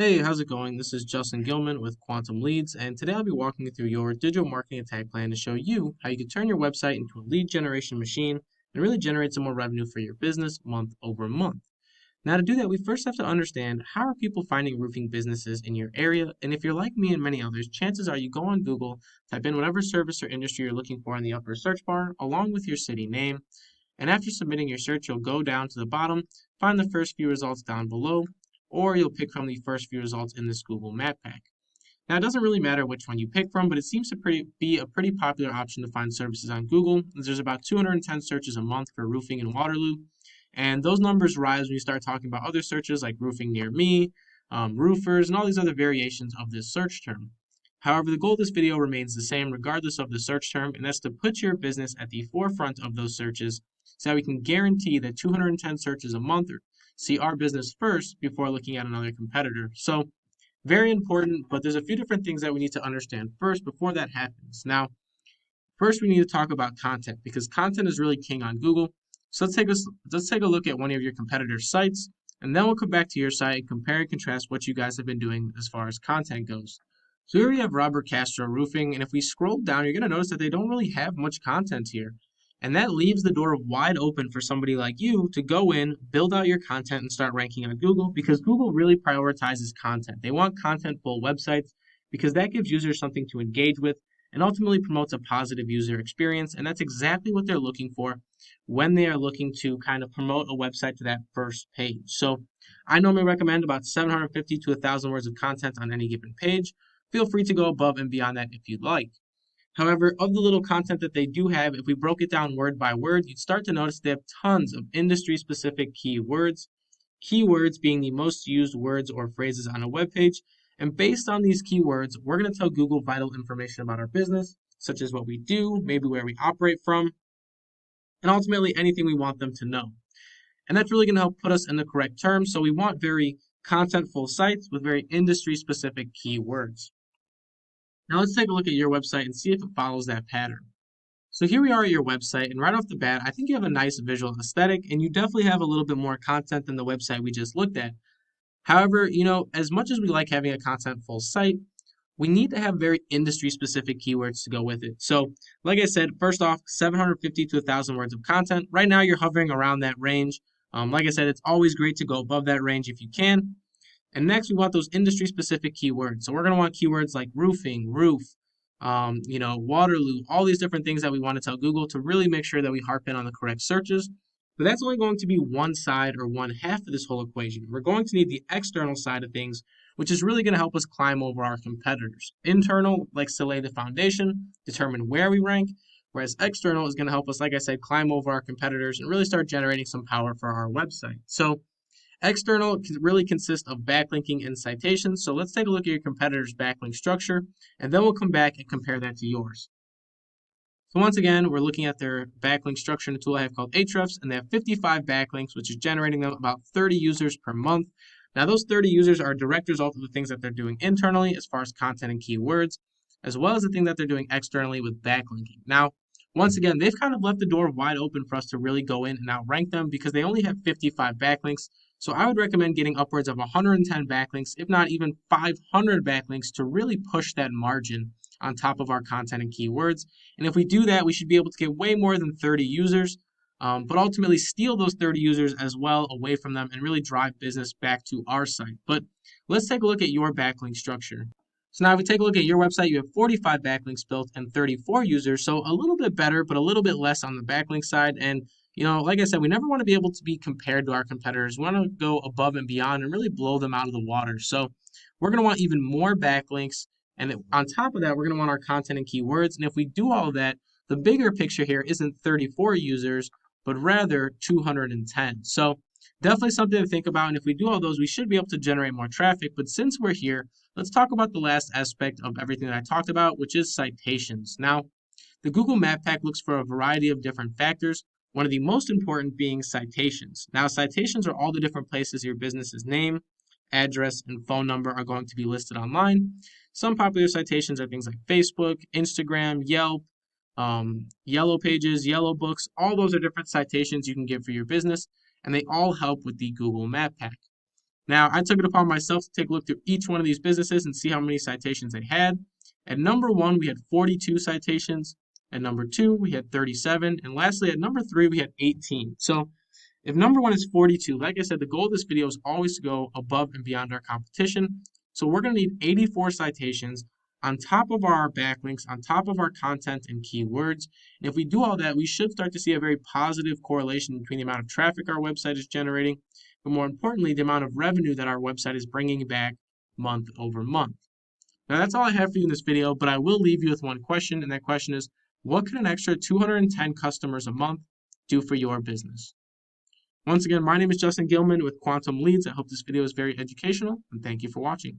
Hey, how's it going? This is Justin Gilman with Quantum Leads, and today I'll be walking you through your digital marketing attack plan to show you how you can turn your website into a lead generation machine and really generate some more revenue for your business month over month. Now, to do that, we first have to understand how are people finding roofing businesses in your area, and if you're like me and many others, chances are you go on Google, type in whatever service or industry you're looking for in the upper search bar, along with your city name, and after submitting your search, you'll go down to the bottom, find the first few results down below, or you'll pick from the first few results in this Google Map Pack. Now, it doesn't really matter which one you pick from, but it seems to be a pretty popular option to find services on Google. There's about 210 searches a month for roofing in Waterloo, and those numbers rise when you start talking about other searches like roofing near me, roofers, and all these other variations of this search term. However, the goal of this video remains the same regardless of the search term, and that's to put your business at the forefront of those searches so that we can guarantee that 210 searches a month see our business first before looking at another competitor. So, very important, but there's a few different things that we need to understand first before that happens. Now, first we need to talk about content because content is really king on Google. So let's take a look at one of your competitors' sites, and then we'll come back to your site and compare and contrast what you guys have been doing as far as content goes. So here we have Robert Castro Roofing, and if we scroll down, you're going to notice that they don't really have much content here. And that leaves the door wide open for somebody like you to go in, build out your content, and start ranking on Google because Google really prioritizes content. They want content-full websites because that gives users something to engage with and ultimately promotes a positive user experience. And that's exactly what they're looking for when they are looking to kind of promote a website to that first page. So I normally recommend about 750 to 1,000 words of content on any given page. Feel free to go above and beyond that if you'd like. However, of the little content that they do have, if we broke it down word by word, you'd start to notice they have tons of industry specific keywords, keywords being the most used words or phrases on a web page. And based on these keywords, we're going to tell Google vital information about our business, such as what we do, maybe where we operate from, and ultimately anything we want them to know. And that's really going to help put us in the correct terms. So we want very contentful sites with very industry specific keywords. Now let's take a look at your website and see if it follows that pattern. So here we are at your website, and right off the bat, I think you have a nice visual aesthetic, and you definitely have a little bit more content than the website we just looked at. However, as much as we like having a contentful site, we need to have very industry specific keywords to go with it. So, like I said, first off, 750 to 1,000 words of content. Right now, you're hovering around that range. Like I said, it's always great to go above that range if you can. And next, we want those industry specific keywords. So, we're going to want keywords like roofing, roof, Waterloo, all these different things that we want to tell Google to really make sure that we harp in on the correct searches. But that's only going to be one side or one half of this whole equation. We're going to need the external side of things, which is really going to help us climb over our competitors. Internal likes to lay the foundation, determine where we rank, whereas external is going to help us, like I said, climb over our competitors and really start generating some power for our website. So external really consists of backlinking and citations. So let's take a look at your competitor's backlink structure, and then we'll come back and compare that to yours. So once again, we're looking at their backlink structure in a tool I have called Ahrefs, and they have 55 backlinks, which is generating them about 30 users per month. Now, those 30 users are a direct result of the things that they're doing internally as far as content and keywords, as well as the thing that they're doing externally with backlinking. Now, once again, they've kind of left the door wide open for us to really go in and outrank them because they only have 55 backlinks. So I would recommend getting upwards of 110 backlinks, if not even 500 backlinks, to really push that margin on top of our content and keywords. And if we do that, we should be able to get way more than 30 users, but ultimately steal those 30 users as well away from them and really drive business back to our site. But let's take a look at your backlink structure. So now if we take a look at your website, you have 45 backlinks built and 34 users, so a little bit better, but a little bit less on the backlink side. And like I said, we never want to be able to be compared to our competitors. We want to go above and beyond and really blow them out of the water. So we're going to want even more backlinks. And on top of that, we're going to want our content and keywords. And if we do all of that, the bigger picture here isn't 34 users, but rather 210. So definitely something to think about. And if we do all those, we should be able to generate more traffic. But since we're here, let's talk about the last aspect of everything that I talked about, which is citations. Now, the Google Map Pack looks for a variety of different factors, one of the most important being citations. Now, citations are all the different places your business's name, address, and phone number are going to be listed online. Some popular citations are things like Facebook, Instagram, Yelp, Yellow Pages, Yellow Books. All those are different citations you can give for your business, and they all help with the Google Map Pack. Now, I took it upon myself to take a look through each one of these businesses and see how many citations they had. At number 1, we had 42 citations. At number 2, we had 37. And lastly, at number 3, we had 18. So if number 1 is 42, like I said, the goal of this video is always to go above and beyond our competition. So we're going to need 84 citations on top of our backlinks, on top of our content and keywords. And if we do all that, we should start to see a very positive correlation between the amount of traffic our website is generating, but more importantly, the amount of revenue that our website is bringing back month over month. Now, that's all I have for you in this video, but I will leave you with one question, and that question is, what can an extra 210 customers a month do for your business? Once again, my name is Justin Gilman with Quantum Leads. I hope this video is very educational, and thank you for watching.